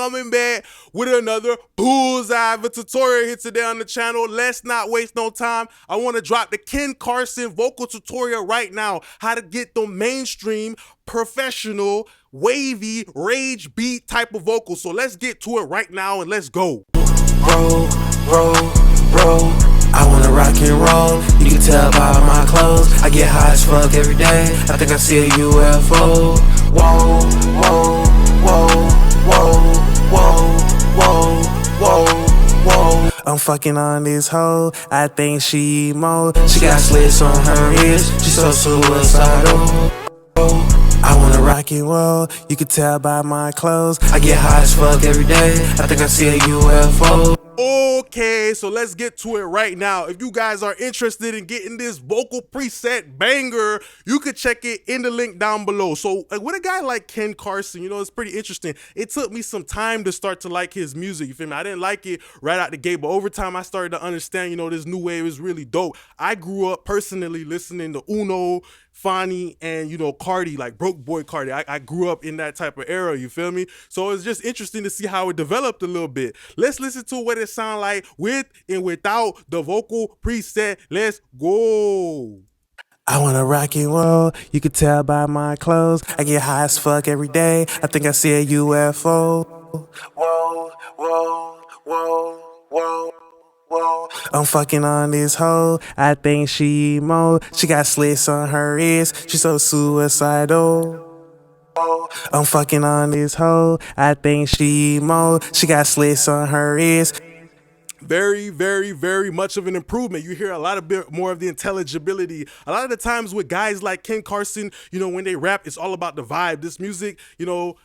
coming back with another bullseye of a tutorial here today on the channel. Let's not waste no time. I want to drop the Ken Carson vocal tutorial right now. How to get the mainstream, professional, wavy, rage beat type of vocal. So let's get to it right now and let's go. Roll, roll, roll. I wanna rock and roll. You can tell by my clothes. I get high as fuck every day. I think I see a UFO. Whoa, whoa, whoa, whoa, whoa, whoa, whoa, whoa. I'm fucking on this hoe. I think she emo. She got slits on her wrist. She's so suicidal. I wanna rock and roll. You can tell by my clothes. I get high as fuck every day. I think I see a UFO. Okay, so let's get to it right now. If you guys are interested in getting this vocal preset banger, you could check it in the link down below. So with a guy like Ken Carson, you know, it's pretty interesting. It took me some time to start to like his music, you feel me? I didn't like it right out the gate, but over time I started to understand, you know, this new wave is really dope. I grew up personally listening to Uno, Fonny, and, you know, Cardi, like Broke Boy Cardi. I grew up in that type of era, you feel me? So it's just interesting to see how it developed a little bit. Let's listen to what it sounds like with and without the vocal preset. Let's go. I wanna rock and roll. You can tell by my clothes. I get high as fuck every day. I think I see a UFO. Whoa, whoa, whoa, whoa. Whoa. I'm fucking on this hoe. I think she emo. She got slits on her wrist. She's so suicidal. I'm fucking on this hoe. I think she emo. She got slits on her wrist. Very, very, very much of an improvement. You hear a lot of bit more of the intelligibility. A lot of the times with guys like Ken Carson, you know, when they rap, it's all about the vibe. This music, you know,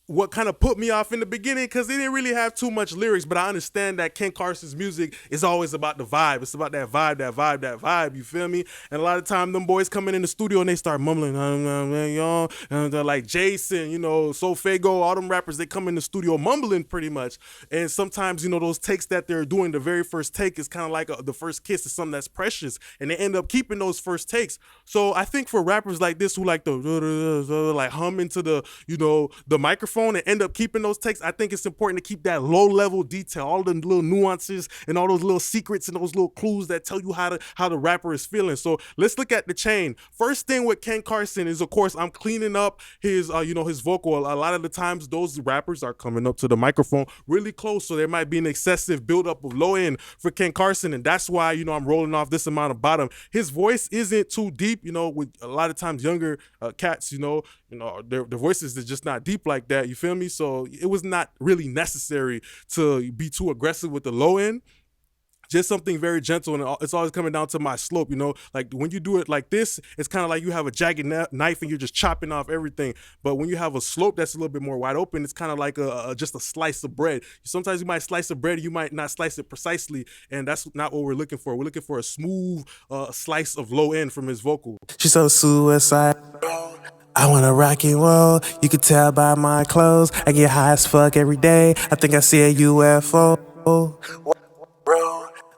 what kind of put me off in the beginning, because they didn't really have too much lyrics, but I understand that Ken Carson's music is always about the vibe. It's about that vibe, that vibe, that vibe, you feel me? And a lot of time them boys come in the studio and they start mumbling, and they're like Jason, you know, Sofago, all them rappers, they come in the studio mumbling pretty much. And sometimes, you know, those takes that they're doing, the very first take is kind of like the first kiss is something that's precious, and they end up keeping those first takes. So I think for rappers like this who like to like hum into the, you know, the microphone and end up keeping those takes, I think it's important to keep that low level detail, all the little nuances and all those little secrets and those little clues that tell you how the rapper is feeling. So let's look at the chain. First thing with Ken Carson is, of course, I'm cleaning up his you know, his vocal. A lot of the times those rappers are coming up to the microphone really close, so there might be an excessive buildup of low end for Ken Carson, and that's why, you know, I'm rolling off this amount of bottom. His voice isn't too deep, you know, with a lot of times younger cats, you know, their voices is just not deep like that, you feel me? So it was not really necessary to be too aggressive with the low end. Just something very gentle, and it's always coming down to my slope, you know? Like when you do it like this, it's kind of like you have a jagged knife and you're just chopping off everything. But when you have a slope that's a little bit more wide open, it's kind of like just a slice of bread. Sometimes you might slice a bread, you might not slice it precisely, and that's not what we're looking for. We're looking for a smooth slice of low end from his vocal. She's so suicidal. I wanna rock and roll. You can tell by my clothes. I get high as fuck every day. I think I see a UFO.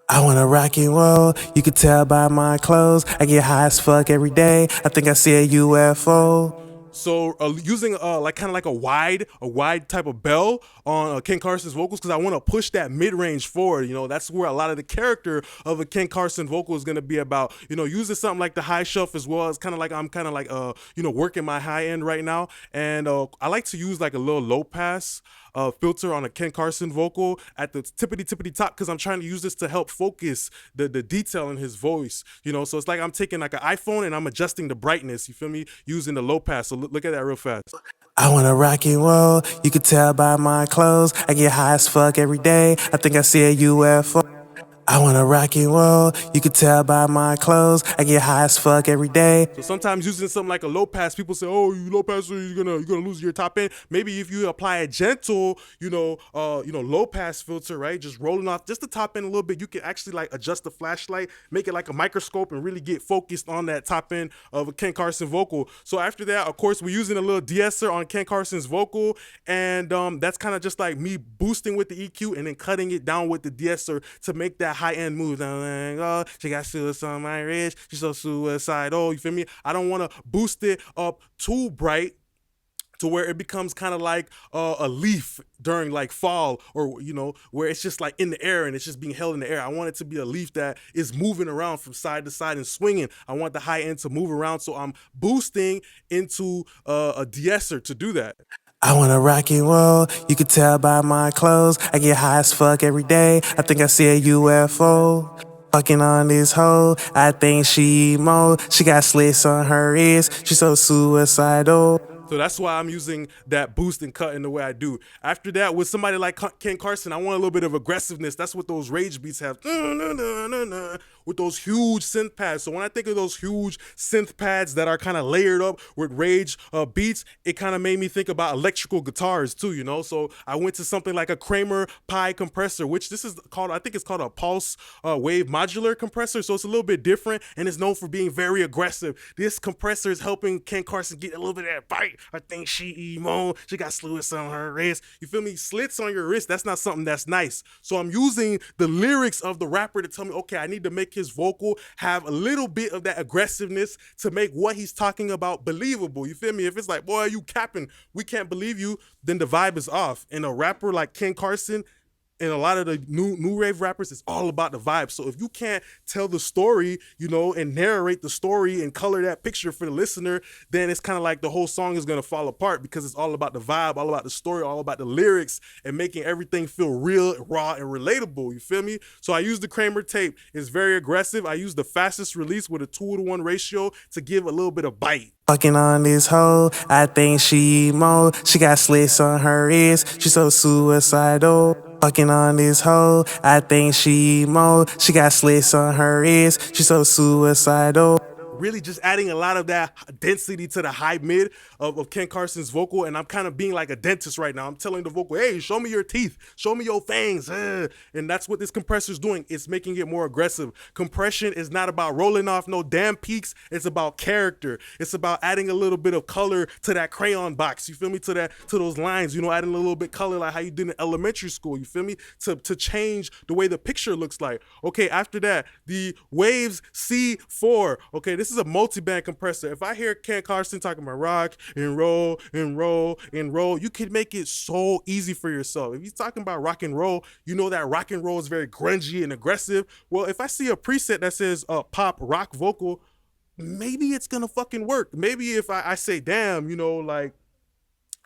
I wanna rock and roll. You can tell by my clothes. I get high as fuck every day. I think I see a UFO. So using like kind of like a wide type of bell on Ken Carson's vocals, because I want to push that mid-range forward. You know, that's where a lot of the character of a Ken Carson vocal is going to be about. You know, using something like the high shelf as well. It's kind of like I'm kind of like you know, working my high end right now, and I like to use like a little low pass filter on a Ken Carson vocal at the tippity top, because I'm trying to use this to help focus the detail in his voice, you know. So it's like I'm taking like an iPhone and I'm adjusting the brightness, you feel me, using the low pass. So look at that real fast. I wanna rock and roll. You can tell by my clothes. I get high as fuck every day. I think I see a UFO. I wanna rock and roll. You can tell by my clothes. I get high as fuck every day. So sometimes using something like a low pass, people say, "Oh, you low pass, so you're gonna lose your top end." Maybe if you apply a gentle, you know, low pass filter, right, just rolling off just the top end a little bit, you can actually like adjust the flashlight, make it like a microscope, and really get focused on that top end of a Ken Carson vocal. So after that, of course, we're using a little Deesser on Ken Carson's vocal, and that's kind of just like me boosting with the EQ and then cutting it down with the Deesser to make that high-end moves. Oh, she got suicide on my wrist, she's so suicidal, you feel me? I don't want to boost it up too bright to where it becomes kind of like a leaf during like fall, or where it's just like in the air and it's just being held in the air. I want it to be a leaf that is moving around from side to side and swinging. I want the high end to move around, so I'm boosting into a Deesser to do that. I wanna rock and roll, you can tell by my clothes. I get high as fuck every day, I think I see a UFO. Fucking on this hoe, I think she emo. She got slits on her wrist, she's so suicidal. So that's why I'm using that boost and cut in the way I do. After that, with somebody like Ken Carson, I want a little bit of aggressiveness. That's what those rage beats have. With those huge synth pads. So when I think of those huge synth pads that are kind of layered up with rage beats, it kind of made me think about electrical guitars too, So I went to something like a Kramer Pi compressor, which this is called, I think it's called a pulse wave modular compressor. So it's a little bit different and it's known for being very aggressive. This compressor is helping Ken Carson get a little bit of that bite. I think she emo. She got slits on her wrist. You feel me? Slits on your wrist, that's not something that's nice. So I'm using the lyrics of the rapper to tell me, okay, I need to make his vocal have a little bit of that aggressiveness to make what he's talking about believable. You feel me? If it's like, boy, you capping, we can't believe you, then the vibe is off. And a rapper like Ken Carson, and a lot of the new rave rappers, it's all about the vibe. So if you can't tell the story, and narrate the story and color that picture for the listener, then it's kind of like the whole song is going to fall apart, because it's all about the vibe, all about the story, all about the lyrics, and making everything feel real, raw, and relatable. You feel me? So I use the Kramer tape. It's very aggressive. I use the fastest release with a 2-to-1 ratio to give a little bit of bite. Fucking on this hoe, I think she emo. She got slits on her wrist, she's so suicidal. Fucking on this hoe, I think she emo. She got slits on her wrist, she's so suicidal. Really just adding a lot of that density to the high mid of Ken Carson's vocal, and I'm kind of being like a dentist right now. I'm telling the vocal, hey, show me your teeth, show me your fangs, and that's what this compressor is doing. It's making it more aggressive. Compression is not about rolling off no damn peaks. It's about character. It's about adding a little bit of color to that crayon box. You feel me? To those lines. Adding a little bit color like how you did in elementary school. You feel me? To change the way the picture looks like. Okay, after that, the Waves C4. Okay, this is a multi-band compressor. If I hear Ken Carson talking about rock and roll and roll and roll, you can make it so easy for yourself. If he's talking about rock and roll, you know that rock and roll is very grungy and aggressive. Well, if I see a preset that says pop rock vocal, maybe it's gonna fucking work. Maybe if I say, damn, like,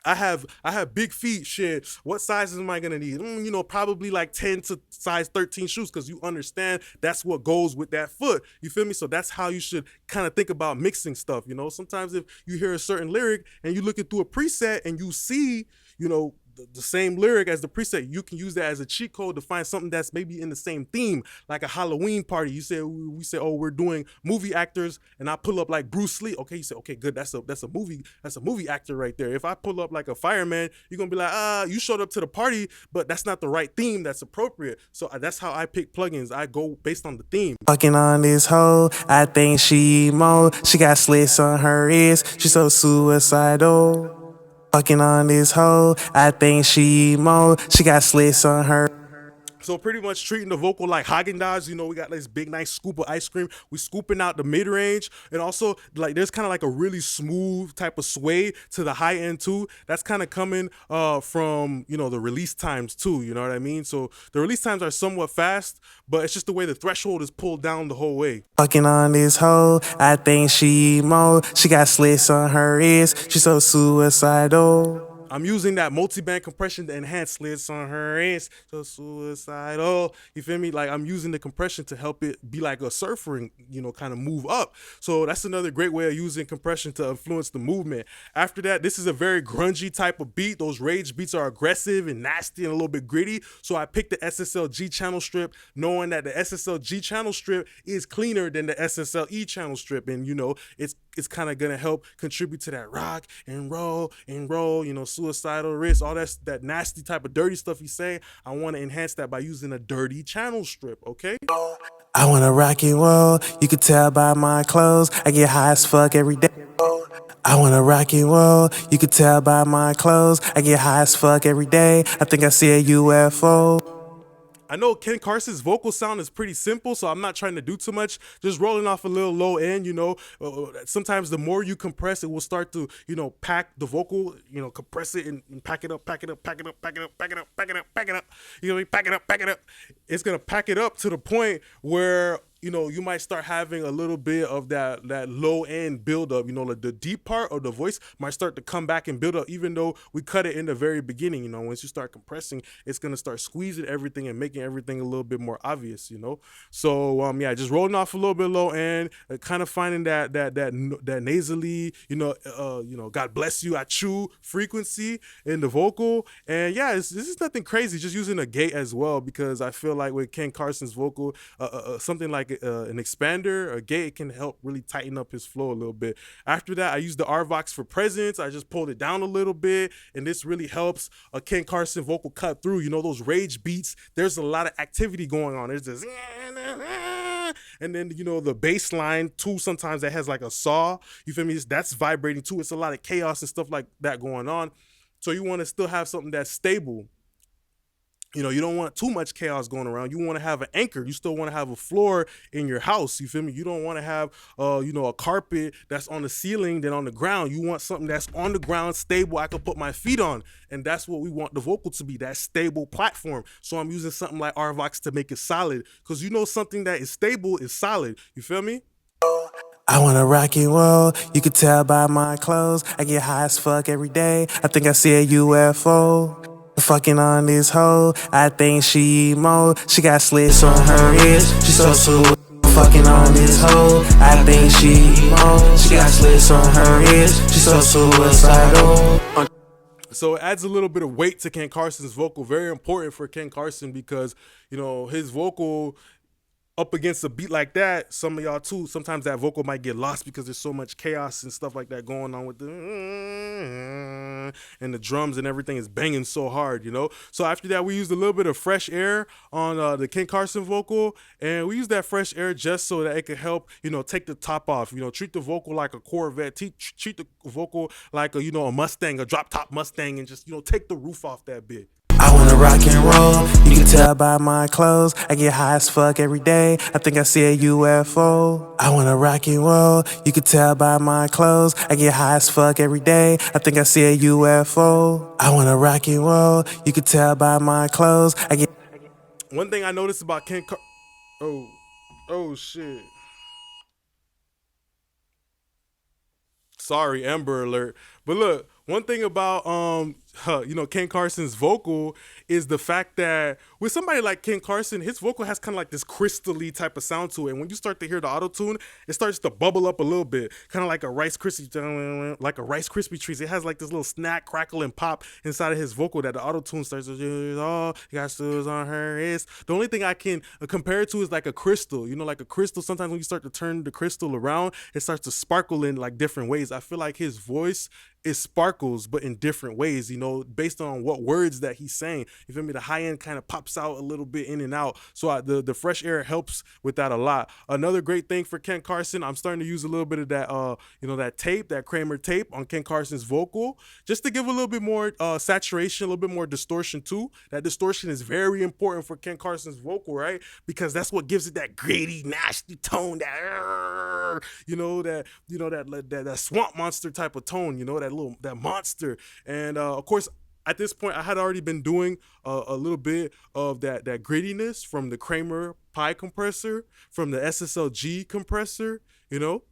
I have big feet, shit. What sizes am I gonna need? Probably like 10 to size 13 shoes, because you understand that's what goes with that foot. You feel me? So that's how you should kind of think about mixing stuff. Sometimes if you hear a certain lyric and you looking through a preset and you see, the same lyric as the preset, you can use that as a cheat code to find something that's maybe in the same theme, like a Halloween party. We say, oh, we're doing movie actors, and I pull up like Bruce Lee. Okay, you say, okay, good, that's a movie actor right there. If I pull up like a fireman, you're gonna be like, you showed up to the party, but that's not the right theme that's appropriate. So that's how I pick plugins. I go based on the theme. Fucking on this hoe, I think she emo. She got slits on her wrist, she's so suicidal. Fucking on this hoe, I think she emo. She got slits on her. So pretty much treating the vocal like Haagen-Dazs. We got this big nice scoop of ice cream. We scooping out the mid-range, and also like there's kind of like a really smooth type of sway to the high end too. That's kind of coming from the release times too. You know what I mean? So the release times are somewhat fast, but it's just the way the threshold is pulled down the whole way. Fucking on this hoe, I think she emo. She got slits on her wrist, she's so suicidal. I'm using that multi-band compression to enhance slits on her wrist, so suicidal. You feel me? Like, I'm using the compression to help it be like a surfer and, kind of move up. So that's another great way of using compression to influence the movement. After that, this is a very grungy type of beat. Those rage beats are aggressive and nasty and a little bit gritty. So I picked the SSLG channel strip, knowing that the SSLG channel strip is cleaner than the SSLE channel strip. And, it's kind of going to help contribute to that rock and roll, suicidal wrist, all that nasty type of dirty stuff he's saying. I want to enhance that by using a dirty channel strip, okay? I wanna rock and roll, you can tell by my clothes. I get high as fuck every day. I wanna rock and roll, you can tell by my clothes. I get high as fuck every day, I think I see a UFO. I know Ken Carson's vocal sound is pretty simple, so I'm not trying to do too much. Just rolling off a little low end, you know. Sometimes the more you compress, it will start to, you know, pack the vocal, you know, compress it and pack it up, pack it up, pack it up, pack it up, pack it up, pack it up, pack it up. You know, pack it up, pack it up. It's gonna pack it up to the point where, you know, you might start having a little bit of that low end build up. You know, like the deep part of the voice might start to come back and build up, even though we cut it in the very beginning. You know, once you start compressing, it's gonna start squeezing everything and making everything a little bit more obvious. You know, so yeah, just rolling off a little bit low end, kind of finding that nasally, you know, God bless you, achu frequency in the vocal, and yeah, this is nothing crazy. Just using a gate as well, because I feel like with Ken Carson's vocal, something like an expander, a gate, can help really tighten up his flow a little bit. After that, I used the RVox for presence. I just pulled it down a little bit, and this really helps a Ken Carson vocal cut through. You know, those rage beats, there's a lot of activity going on. There's this, and then, you know, the bass line too, sometimes that has like a saw, you feel me? That's vibrating too. It's a lot of chaos and stuff like that going on. So you want to still have something that's stable. You know, you don't want too much chaos going around. You want to have an anchor. You still want to have a floor in your house. You feel me? You don't want to have, you know, a carpet that's on the ceiling than on the ground. You want something that's on the ground, stable, I can put my feet on. And that's what we want the vocal to be, that stable platform. So I'm using something like RVox to make it solid, because you know something that is stable is solid. You feel me? I wanna rock and roll, you can tell by my clothes. I get high as fuck every day, I think I see a UFO. Fucking on this hoe, I think she emo. She got slits on her wrist, she so suicidal. Fucking on this hoe, I think she emo. She got slits on her wrist, she so suicidal. So it adds a little bit of weight to Ken Carson's vocal. Very important for Ken Carson, because, you know, his vocal up against a beat like that, some of y'all too, sometimes that vocal might get lost because there's so much chaos and stuff like that going on with the and the drums and everything is banging so hard, you know. So after that, we used a little bit of fresh air on the Ken Carson vocal, and we used that fresh air just so that it could help, you know, take the top off. You know, treat the vocal like a Corvette, treat the vocal like a, you know, a Mustang, a drop top Mustang, and just, you know, take the roof off that bit. I wanna rock and roll, you can tell by my clothes. I get high as fuck every day, I think I see a UFO. I wanna rock and roll, you can tell by my clothes. I get high as fuck every day, I think I see a UFO. I wanna rock and roll, you can tell by my clothes. One thing I noticed about Ken oh shit. Sorry, Amber Alert. But look, one thing about you know, Ken Carson's vocal is the fact that with somebody like Ken Carson, his vocal has kind of like this crystally type of sound to it. And when you start to hear the auto-tune, it starts to bubble up a little bit, kind of like a Rice Krispie treat. It has like this little snack, crackle, and pop inside of his vocal that the auto-tune starts to, oh, you got shoes on her wrist. The only thing I can compare it to is like a crystal. You know, like a crystal, sometimes when you start to turn the crystal around, it starts to sparkle in like different ways. I feel like his voice, it sparkles, but in different ways, you know, based on what words that he's saying. You feel me? The high end kind of pops out a little bit in and out. So the fresh air helps with that a lot. Another great thing for Ken Carson, I'm starting to use a little bit of that, you know, that tape, that Kramer tape on Ken Carson's vocal, just to give a little bit more saturation, a little bit more distortion too. That distortion is very important for Ken Carson's vocal, right? Because that's what gives it that gritty, nasty tone, that, you know, that swamp monster type of tone, you know, that monster. And of course, at this point, I had already been doing a little bit of that grittiness from the Kramer Pi compressor, from the SSLG compressor, you know.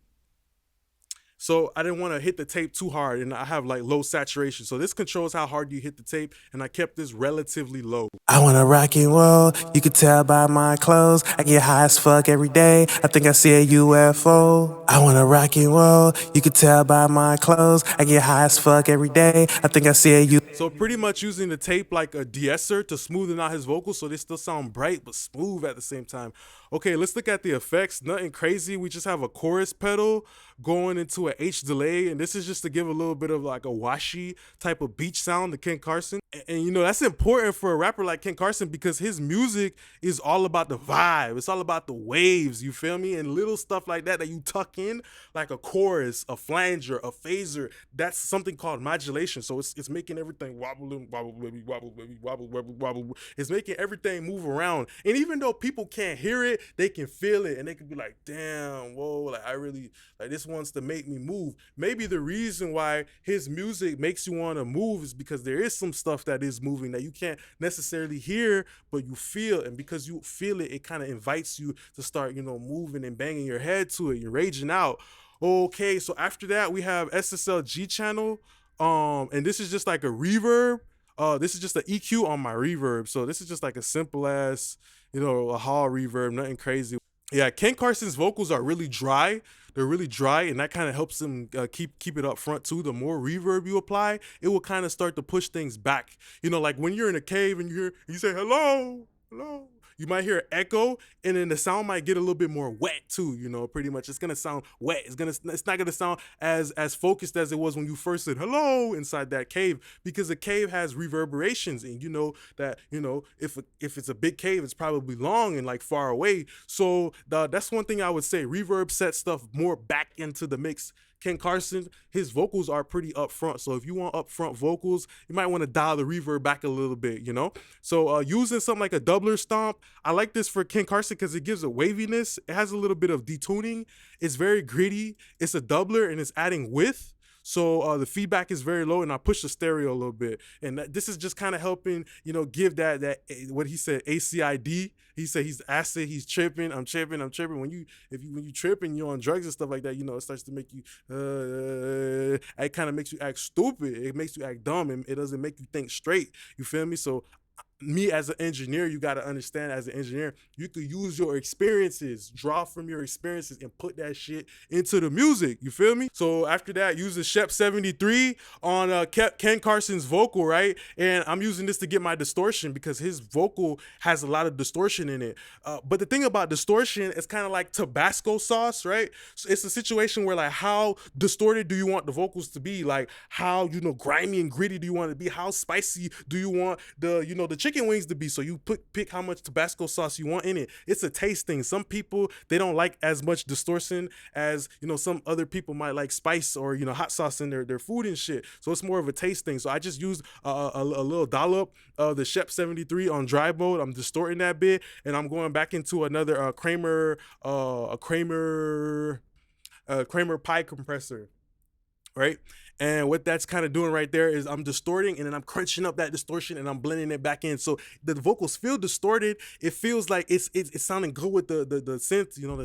So I didn't want to hit the tape too hard, and I have like low saturation. So this controls how hard you hit the tape, and I kept this relatively low. I wanna rock and roll, you can tell by my clothes. I get high as fuck every day, I think I see a UFO. I wanna rock and roll, you can tell by my clothes. I get high as fuck every day, I think I see a UFO. So pretty much using the tape like a Deesser to smoothen out his vocals, so they still sound bright but smooth at the same time. Okay, let's look at the effects. Nothing crazy. We just have a chorus pedal going into an H delay, and this is just to give a little bit of like a washy type of beach sound to Ken Carson. And you know, that's important for a rapper like Ken Carson because his music is all about the vibe. It's all about the waves, you feel me? And little stuff like that you tuck in, like a chorus, a flanger, a phaser. That's something called modulation. So it's making everything wobble, wobble, baby, wobble, baby, wobble, wobble, wobble. It's making everything move around. And even though people can't hear it, they can feel it, and they can be like, damn, whoa, like I really, like this wants to make me move. Maybe the reason why his music makes you want to move is because there is some stuff that is moving that you can't necessarily hear, but you feel. And because you feel it, it kind of invites you to start, you know, moving and banging your head to it. You're raging out. Okay, so after that, we have SSLG channel. And this is just like a reverb. This is just an EQ on my reverb. So this is just like a simple ass, you know, a hall reverb, nothing crazy. Yeah, Ken Carson's vocals are really dry. They're really dry, and that kind of helps him keep it up front too. The more reverb you apply, it will kind of start to push things back. You know, like when you're in a cave and you say hello, hello. You might hear an echo, and then the sound might get a little bit more wet too. You know, pretty much it's gonna sound wet. It's not gonna sound as focused as it was when you first said hello inside that cave, because a cave has reverberations, and you know that, you know, if it's a big cave, it's probably long and like far away. So that's one thing I would say. Reverb sets stuff more back into the mix. Ken Carson, his vocals are pretty upfront. So if you want upfront vocals, you might want to dial the reverb back a little bit, you know? So using something like a doubler stomp, I like this for Ken Carson because it gives a waviness. It has a little bit of detuning. It's very gritty. It's a doubler and it's adding width. So the feedback is very low, and I push the stereo a little bit. And this is just kind of helping, you know, give that what he said, ACID. He said he's acid, he's tripping, I'm tripping. When you tripping, you're on drugs and stuff like that, you know, it starts to make you, it kind of makes you act stupid. It makes you act dumb, and it doesn't make you think straight. You feel me? So me as an engineer, you got to understand, as an engineer, you could use your experiences, draw from your experiences, and put that shit into the music. You feel me? So after that, use the Shep 73 on Ken Carson's vocal, right? And I'm using this to get my distortion because his vocal has a lot of distortion in it. But the thing about distortion, it's kind of like Tabasco sauce, right? So it's a situation where, like, how distorted do you want the vocals to be? Like, how, you know, grimy and gritty do you want it to be? How spicy do you want the chicken wings to be? So you pick how much Tabasco sauce you want in it. It's a taste thing. Some people, they don't like as much distortion as, you know, some other people might like spice or, you know, hot sauce in their food and shit. So it's more of a taste thing. So I just used a little dollop of the Shep 73 on dry mode. I'm distorting that bit, and I'm going back into another Kramer pie compressor, right? And what that's kind of doing right there is I'm distorting, and then I'm crunching up that distortion, and I'm blending it back in. So the vocals feel distorted. It feels like it's sounding good with the synth, you know,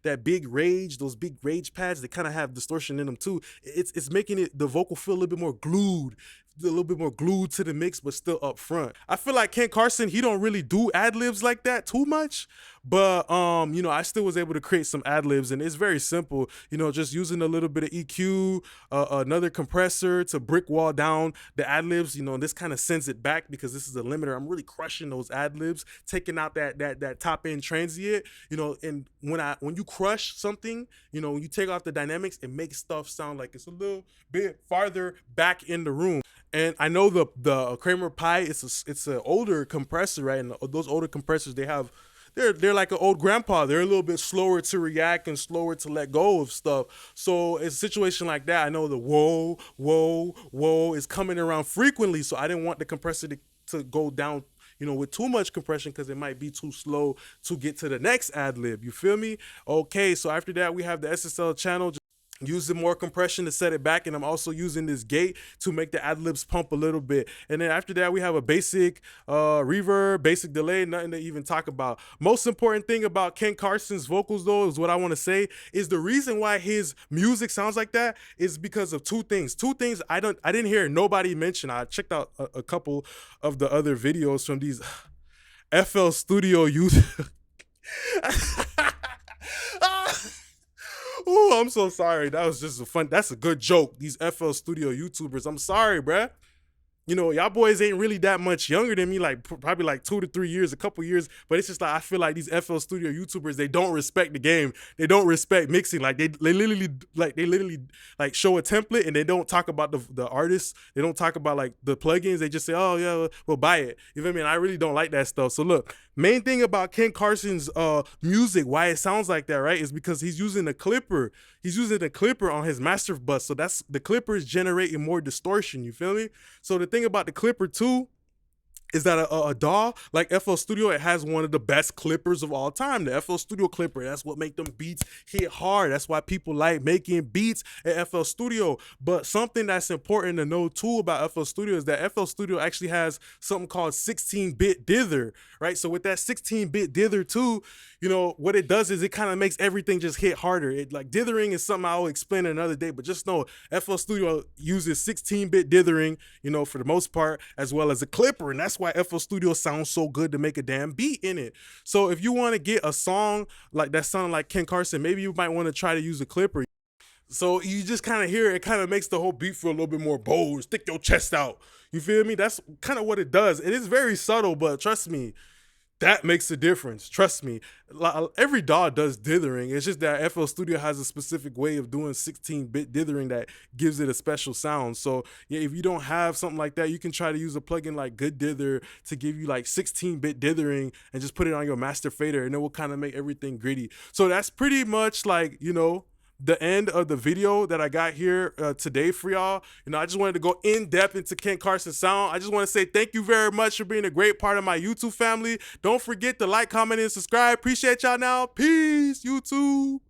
that big rage, those big rage pads, they kind of have distortion in them too. It's making the vocal feel a little bit more glued. A little bit more glued to the mix, but still up front. I feel like Ken Carson, he don't really do ad-libs like that too much, but you know, I still was able to create some ad-libs, and it's very simple, you know, just using a little bit of EQ, another compressor to brick wall down the ad-libs. You know, this kind of sends it back because this is a limiter. I'm really crushing those ad-libs, taking out that top end transient, you know. And when you crush something, you know, when you take off the dynamics, it makes stuff sound like it's a little bit farther back in the room. And I know the Kramer Pi, it's an older compressor, right? And those older compressors, they're like an old grandpa. They're a little bit slower to react and slower to let go of stuff. So it's a situation like that. I know the whoa is coming around frequently. So I didn't want the compressor to go down, you know, with too much compression, because it might be too slow to get to the next ad lib. You feel me? Okay, so after that, we have the SSL channel. Using more compression to set it back, and I'm also using this gate to make the ad-libs pump a little bit. And then after that, we have a basic reverb, basic delay, nothing to even talk about. Most important thing about Ken Carson's vocals, though, is what I want to say is the reason why his music sounds like that is because of two things. I didn't hear nobody mention. I checked out a couple of the other videos from these FL Studio users. Oh, I'm so sorry. That was just that's a good joke. These FL Studio YouTubers. I'm sorry, bruh. you know, y'all boys ain't really that much younger than me, like probably like 2 to 3 years, a couple years. But it's just like I feel like these FL Studio YouTubers, they don't respect the game. They don't respect mixing. Like they literally like show a template and they don't talk about the artists. They don't talk about like the plugins. They just say, oh yeah, we'll buy it. You feel me? And I really don't like that stuff. So look, main thing about Ken Carson's music, why it sounds like that, right, is because he's using a clipper. He's using a clipper on his master bus. So that's the clipper is generating more distortion. You feel me? So the thing about the clipper too is that a DAW like FL Studio, it has one of the best clippers of all time, the FL Studio clipper. That's what make them beats hit hard. That's why people like making beats at FL Studio. But something that's important to know too about FL Studio is that FL Studio actually has something called 16-bit dither, right? So with that 16-bit dither too, you know, what it does is it kind of makes everything just hit harder. It like dithering is something I'll explain another day, but just know FL Studio uses 16-bit dithering, you know, for the most part, as well as a clipper, and that's why FL Studio sounds so good to make a damn beat in it. So if you want to get a song like that sounding like Ken Carson, maybe you might want to try to use a clipper. So you just kind of hear it kind of makes the whole beat feel a little bit more bold, stick your chest out. You feel me? That's kind of what it does. It is very subtle, but trust me, that makes a difference. Trust me. Every DAW does dithering. It's just that FL Studio has a specific way of doing 16-bit dithering that gives it a special sound. So yeah, if you don't have something like that, you can try to use a plugin like Good Dither to give you like 16-bit dithering and just put it on your master fader, and it will kind of make everything gritty. So that's pretty much like, you know, the end of the video that I got here today for y'all. You know, I just wanted to go in depth into Ken Carson's sound. I just want to say thank you very much for being a great part of my YouTube family. Don't forget to like, comment, and subscribe. Appreciate y'all now. Peace, YouTube.